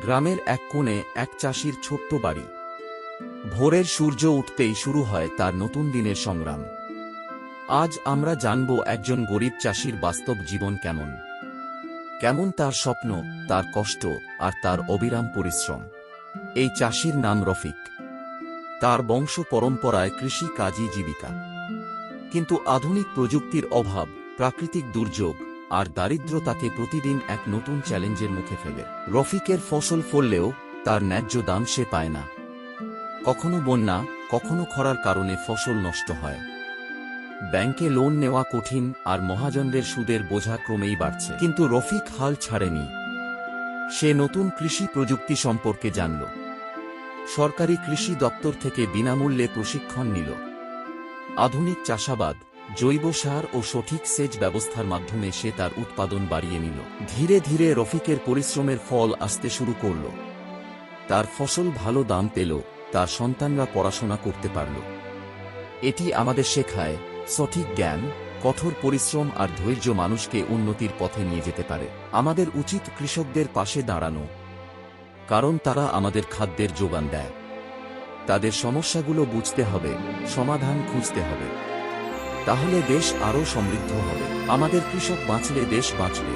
গ্রামের এক কোণে এক চাষির ছোট্ট বাড়ি। ভোরের সূর্য উঠতেই শুরু হয় তার নতুন দিনের সংগ্রাম। আজ আমরা জানব একজন গরিব চাষির বাস্তব জীবন কেমন কেমন তার স্বপ্ন, তার কষ্ট আর তার অবিরাম পরিশ্রম। এই চাষির নাম রফিক। তার বংশ পরম্পরায় কৃষি কাজই জীবিকা। কিন্তু আধুনিক প্রযুক্তির অভাব, প্রাকৃতিক দুর্যোগ আর দারিদ্র্য তাকে প্রতিদিন এক নতুন চ্যালেঞ্জের মুখে ফেলে। রফিকের ফসল ফললেও তার ন্যায্য দাম সে পায় না। কখনো বন্যা, কখনো খরার কারণে ফসল নষ্ট হয়। ব্যাংকে লোন নেওয়া কঠিন আর মহাজনদের সুদের বোঝা ক্রমেই বাড়ছে। কিন্তু রফিক হাল ছাড়েনি। সে নতুন কৃষি প্রযুক্তি সম্পর্কে জানল। সরকারি কৃষি দপ্তর থেকে বিনামূল্যে প্রশিক্ষণ নিল। আধুনিক চাষাবাদ, জৈব সার ও সঠিক সেচ ব্যবস্থার মাধ্যমে সে তার উৎপাদন বাড়িয়ে নিল। ধীরে ধীরে রফিকের পরিশ্রমের ফল আসতে শুরু করল। তার ফসল ভালো দাম পেল, তার সন্তানরা পড়াশোনা করতে পারল। এটি আমাদের শেখায়, সঠিক জ্ঞান, কঠোর পরিশ্রম আর ধৈর্য মানুষকে উন্নতির পথে নিয়ে যেতে পারে। আমাদের উচিত কৃষকদের পাশে দাঁড়ানো, কারণ তারা আমাদের খাদ্যের যোগান দেয়। তাদের সমস্যাগুলো বুঝতে হবে, সমাধান খুঁজতে হবে। তাহলে দেশ আরও সমৃদ্ধ হবে। আমাদের কৃষক বাঁচলে দেশ বাঁচবে।